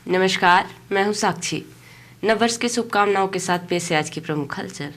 नमस्कार, मैं हूं साक्षी। नववर्ष की शुभकामनाओं के साथ पेश है आज की प्रमुख हलचल।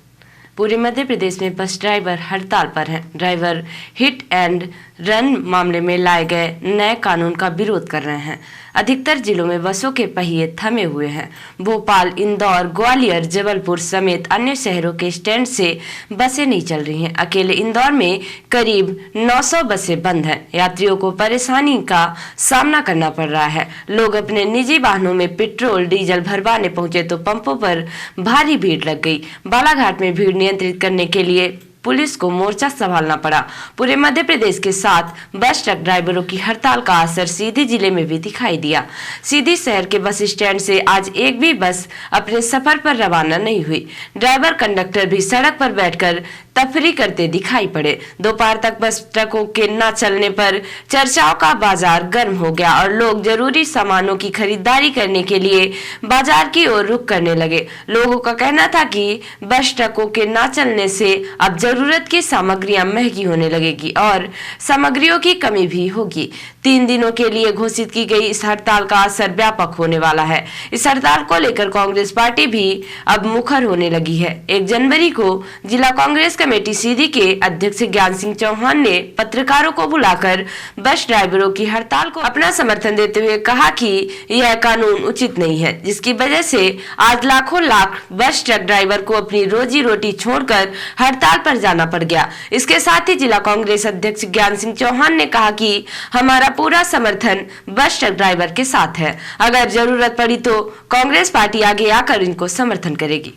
पूरे मध्य प्रदेश में बस ड्राइवर हड़ताल पर हैं। ड्राइवर हिट एंड रन मामले में लाए गए नए कानून का विरोध कर रहे हैं। अधिकतर जिलों में बसों के पहिए थमे हुए हैं। भोपाल, इंदौर, ग्वालियर, जबलपुर समेत अन्य शहरों के स्टैंड से बसें नहीं चल रही हैं। अकेले इंदौर में करीब 900 बसें बंद हैं। यात्रियों को परेशानी का सामना करना पड़ रहा है। लोग अपने निजी वाहनों में पेट्रोल डीजल भरवाने पहुंचे तो पंपों पर भारी भीड़ लग गई। बालाघाट में भीड़ नियंत्रित करने के लिए पुलिस को मोर्चा संभालना पड़ा। पूरे मध्य प्रदेश के साथ बस ट्रक ड्राइवरों की हड़ताल का असर सीधी जिले में भी दिखाई दिया। सीधी शहर के बस स्टैंड से आज एक भी बस अपने सफर पर रवाना नहीं हुई। ड्राइवर कंडक्टर भी सड़क पर बैठकर तफरी करते दिखाई पड़े। दोपहर तक बस ट्रकों के न चलने पर चर्चाओं का बाजार गर्म हो गया और लोग जरूरी सामानों की खरीदारी करने के लिए बाजार की ओर रुख करने लगे। लोगों का कहना था कि बस ट्रकों के न चलने से अब जरूरत की सामग्रियां महंगी होने लगेगी और सामग्रियों की कमी भी होगी। 3 दिनों के लिए घोषित की गई इस हड़ताल का असर व्यापक होने वाला है। इस हड़ताल को लेकर कांग्रेस पार्टी भी अब मुखर होने लगी है। 1 जनवरी को जिला कांग्रेस कमेटी सीधी के अध्यक्ष ज्ञान सिंह चौहान ने पत्रकारों को बुलाकर बस ड्राइवरों की हड़ताल को अपना समर्थन देते हुए कहा कि यह कानून उचित नहीं है, जिसकी वजह से आज लाखों लाख बस ट्रक ड्राइवर को अपनी रोजी रोटी छोड़कर हड़ताल पर जाना पड़ गया। इसके साथ ही जिला कांग्रेस अध्यक्ष ज्ञान सिंह चौहान ने कहा कि हमारा पूरा समर्थन बस ट्रक ड्राइवर के साथ है। अगर जरूरत पड़ी तो कांग्रेस पार्टी आगे आकर इनको समर्थन करेगी।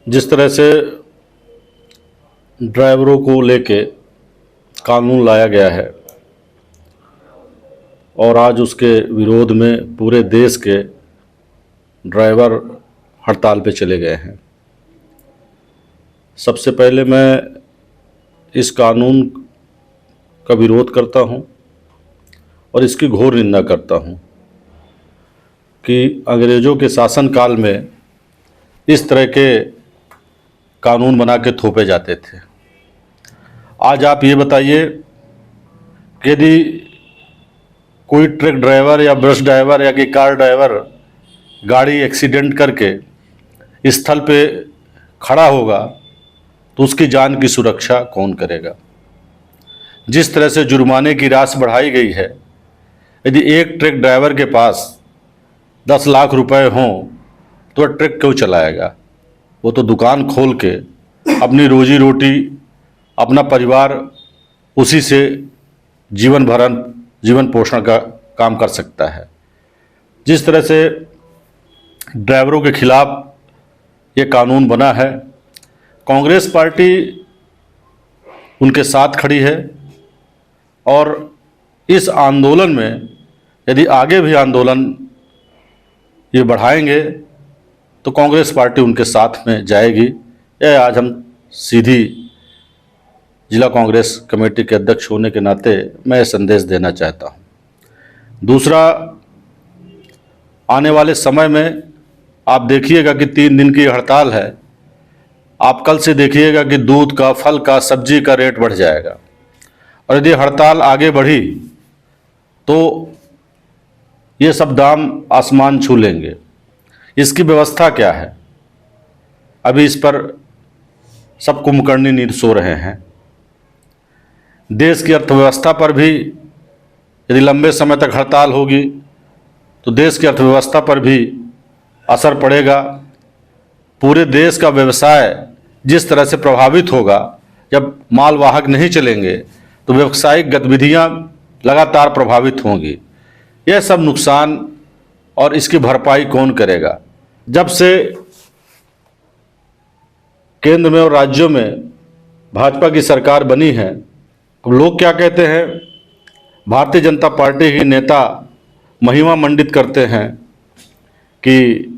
जिस तरह से ड्राइवरों को लेके कानून लाया गया है और आज उसके विरोध में पूरे देश के ड्राइवर हड़ताल पे चले गए हैं। सबसे पहले मैं इस कानून का विरोध करता हूं और इसकी घोर निंदा करता हूं कि अंग्रेज़ों के शासनकाल में इस तरह के कानून बना के थोपे जाते थे। आज आप ये बताइए कि यदि कोई ट्रक ड्राइवर या बस ड्राइवर या कि कार ड्राइवर गाड़ी एक्सीडेंट करके स्थल पे खड़ा होगा तो उसकी जान की सुरक्षा कौन करेगा? जिस तरह से जुर्माने की राशि बढ़ाई गई है, यदि एक ट्रक ड्राइवर के पास 10 लाख रुपए हों तो ट्रक क्यों चलाएगा? वो तो दुकान खोल के अपनी रोजी रोटी, अपना परिवार उसी से जीवन पोषण का काम कर सकता है। जिस तरह से ड्राइवरों के खिलाफ ये कानून बना है, कांग्रेस पार्टी उनके साथ खड़ी है और इस आंदोलन में यदि आगे भी आंदोलन ये बढ़ाएंगे तो कांग्रेस पार्टी उनके साथ में जाएगी। यह आज हम सीधी जिला कांग्रेस कमेटी के अध्यक्ष होने के नाते मैं ये संदेश देना चाहता हूँ। दूसरा, आने वाले समय में आप देखिएगा कि 3 दिन की हड़ताल है। आप कल से देखिएगा कि दूध का, फल का, सब्जी का रेट बढ़ जाएगा और यदि हड़ताल आगे बढ़ी तो ये सब दाम आसमान छू लेंगे। इसकी व्यवस्था क्या है? अभी इस पर सब कुंभकर्णी नींद सो रहे हैं। देश की अर्थव्यवस्था पर भी यदि लंबे समय तक हड़ताल होगी तो देश की अर्थव्यवस्था पर भी असर पड़ेगा। पूरे देश का व्यवसाय जिस तरह से प्रभावित होगा, जब मालवाहक नहीं चलेंगे तो व्यावसायिक गतिविधियां लगातार प्रभावित होंगी। यह सब नुकसान और इसकी भरपाई कौन करेगा? जब से केंद्र में और राज्यों में भाजपा की सरकार बनी है, लोग क्या कहते हैं? भारतीय जनता पार्टी की नेता महिमा मंडित करते हैं कि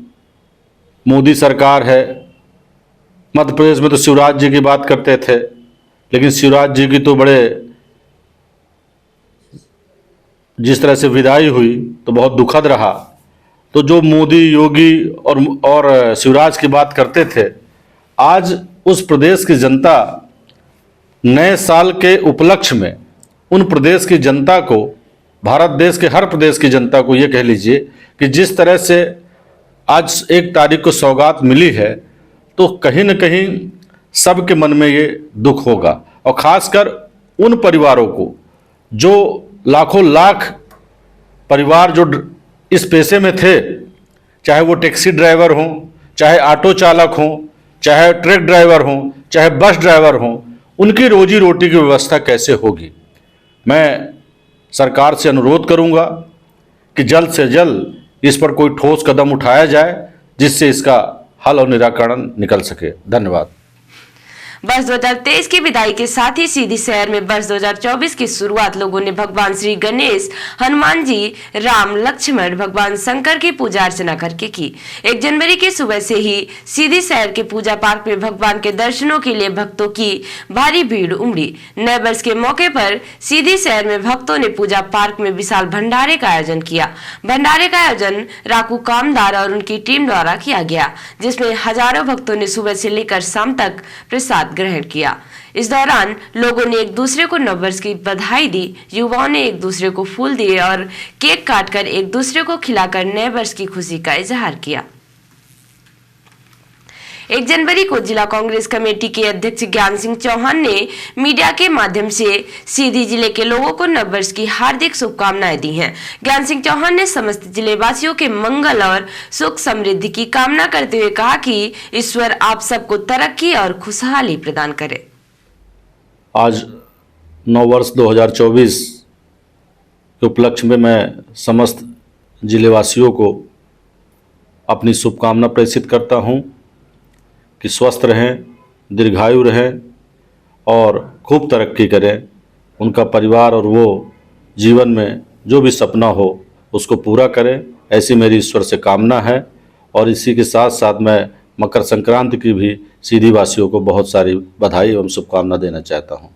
मोदी सरकार है। मध्य प्रदेश में तो शिवराज जी की बात करते थे, लेकिन शिवराज जी की तो बड़े जिस तरह से विदाई हुई तो बहुत दुखद रहा। तो जो मोदी, योगी और शिवराज की बात करते थे, आज उस प्रदेश की जनता नए साल के उपलक्ष्य में उन प्रदेश की जनता को, भारत देश के हर प्रदेश की जनता को ये कह लीजिए कि जिस तरह से आज 1 तारीख को सौगात मिली है, तो कहीं न कहीं सबके मन में ये दुख होगा, और ख़ासकर उन परिवारों को जो लाखों लाख परिवार जो इस पेशे में थे, चाहे वो टैक्सी ड्राइवर हों, चाहे ऑटो चालक हों, चाहे ट्रक ड्राइवर हों, चाहे बस ड्राइवर हों, उनकी रोजी रोटी की व्यवस्था कैसे होगी। मैं सरकार से अनुरोध करूंगा कि जल्द से जल्द इस पर कोई ठोस कदम उठाया जाए, जिससे इसका हल और निराकरण निकल सके। धन्यवाद। वर्ष 2023 की विदाई के साथ ही सीधी शहर में वर्ष 2024 की शुरुआत लोगों ने भगवान श्री गणेश, हनुमान जी, राम, लक्ष्मण, भगवान शंकर की पूजा अर्चना करके की। 1 जनवरी की सुबह से ही सीधी शहर के पूजा पार्क में भगवान के दर्शनों के लिए भक्तों की भारी भीड़ उमड़ी। नए वर्ष के मौके पर सीधी शहर में भक्तों ने पूजा पार्क में विशाल भंडारे का आयोजन किया। भंडारे का आयोजन राकू कामदार और उनकी टीम द्वारा किया गया, जिसमें हजारों भक्तों ने सुबह से लेकर शाम तक प्रसाद ग्रहण किया। इस दौरान लोगों ने एक दूसरे को नववर्ष की बधाई दी। युवाओं ने एक दूसरे को फूल दिए और केक काटकर एक दूसरे को खिलाकर नए वर्ष की खुशी का इजहार किया। 1 जनवरी को जिला कांग्रेस कमेटी के अध्यक्ष ज्ञान सिंह चौहान ने मीडिया के माध्यम से सीधी जिले के लोगों को नववर्ष की हार्दिक शुभकामनाएं दी हैं। ज्ञान सिंह चौहान ने समस्त जिले वासियों के मंगल और सुख समृद्धि की कामना करते हुए कहा कि ईश्वर आप सबको तरक्की और खुशहाली प्रदान करे। आज नववर्ष 2024 के उपलक्ष्य में मैं समस्त जिलेवासियों को अपनी शुभकामना प्रेषित करता हूं कि स्वस्थ रहें, दीर्घायु रहें और खूब तरक्की करें। उनका परिवार और वो जीवन में जो भी सपना हो उसको पूरा करें, ऐसी मेरी ईश्वर से कामना है। और इसी के साथ साथ मैं मकर संक्रांति की भी सीधी वासियों को बहुत सारी बधाई एवं शुभकामना देना चाहता हूँ।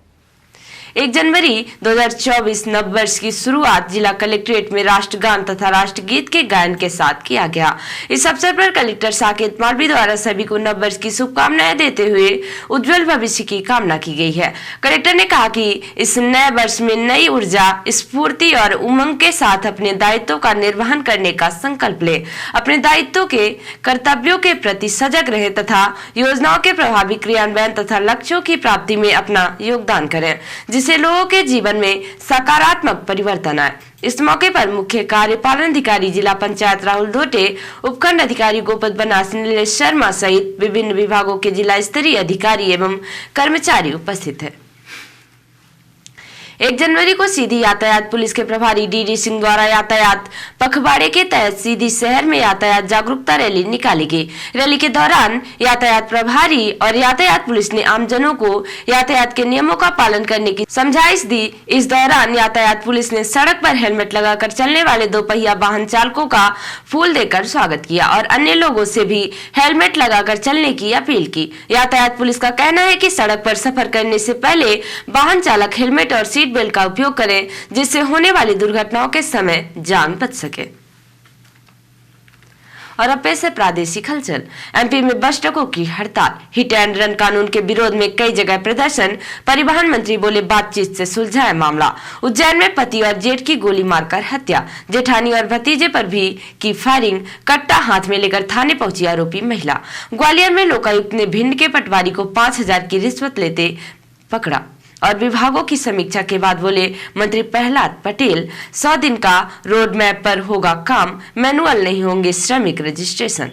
1 जनवरी 2024 नववर्ष की शुरुआत जिला कलेक्ट्रेट में राष्ट्रगान तथा राष्ट्रगीत के गायन के साथ किया गया। इस अवसर पर कलेक्टर साकेत मालवी द्वारा सभी को नववर्ष की शुभकामनाएं देते हुए उज्जवल भविष्य की कामना की गई है। कलेक्टर ने कहा कि इस नए वर्ष में नई ऊर्जा, स्फूर्ति और उमंग के साथ अपने दायित्वों का निर्वहन करने का संकल्प ले, अपने दायित्वों के कर्तव्यों के प्रति सजग रहे तथा योजनाओं के प्रभावी क्रियान्वयन तथा लक्ष्यों की प्राप्ति में अपना योगदान करें, जिससे लोगों के जीवन में सकारात्मक परिवर्तन आए। इस मौके पर मुख्य कार्यपालन अधिकारी जिला पंचायत राहुल धोटे, उपखंड अधिकारी गोपद बनास, नीलेश शर्मा सहित विभिन्न विभागों के जिला स्तरीय अधिकारी एवं कर्मचारी उपस्थित है। 1 जनवरी को सीधी यातायात पुलिस के प्रभारी डीडी सिंह द्वारा यातायात पखवाड़े के तहत सीधी शहर में यातायात जागरूकता रैली निकाली गई। रैली के दौरान यातायात प्रभारी और यातायात पुलिस ने आमजनों को यातायात के नियमों का पालन करने की समझाइश दी। इस दौरान यातायात पुलिस ने सड़क पर हेलमेट लगाकर चलने वाले 2 पहिया वाहन चालकों का फूल देकर स्वागत किया और अन्य लोगों से भी हेलमेट लगाकर चलने की अपील की। यातायात पुलिस का कहना है कि सड़क पर सफर करने से पहले वाहन चालक हेलमेट और सीट बेल्ट का उपयोग करें, जिससे होने वाली दुर्घटनाओं के समय जान बच सके। और अब पेश है प्रादेशिक हलचल। एमपी में बस ट्रकों की हड़ताल, हिट एंड रन कानून के विरोध में कई जगह प्रदर्शन, परिवहन मंत्री बोले बातचीत से सुलझाए मामला। उज्जैन में पति और जेठ की गोली मारकर हत्या, जेठानी और भतीजे पर भी की फायरिंग, कट्टा हाथ में लेकर थाने पहुंची आरोपी महिला। ग्वालियर में लोकायुक्त ने भिंड के पटवारी को 5,000 की रिश्वत लेते पकड़ा। और विभागों की समीक्षा के बाद बोले मंत्री प्रहलाद पटेल, 100 दिन का रोड मैप पर होगा काम, मैनुअल नहीं होंगे श्रमिक रजिस्ट्रेशन।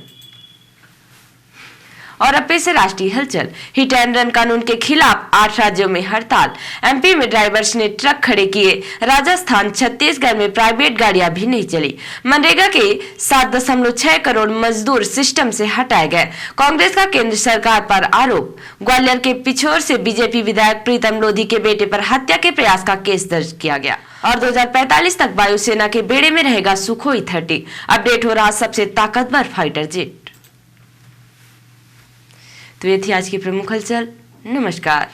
और अब से राष्ट्रीय हलचल, हिट एंड रन कानून के खिलाफ 8 राज्यों में हड़ताल, एमपी में ड्राइवर्स ने ट्रक खड़े किए, राजस्थान छत्तीसगढ़ में प्राइवेट गाड़ियां भी नहीं चली। मनरेगा के 7.6 करोड़ मजदूर सिस्टम से हटाए गए, कांग्रेस का केंद्र सरकार पर आरोप। ग्वालियर के पिछोर से बीजेपी विधायक प्रीतम लोधी के बेटे पर हत्या के प्रयास का केस दर्ज किया गया। और 2045 तक वायुसेना के बेड़े में रहेगा सुखोई 30, अपडेट हो रहा सबसे ताकतवर फाइटर जेट। तो ये थी आज की प्रमुख हलचल। नमस्कार।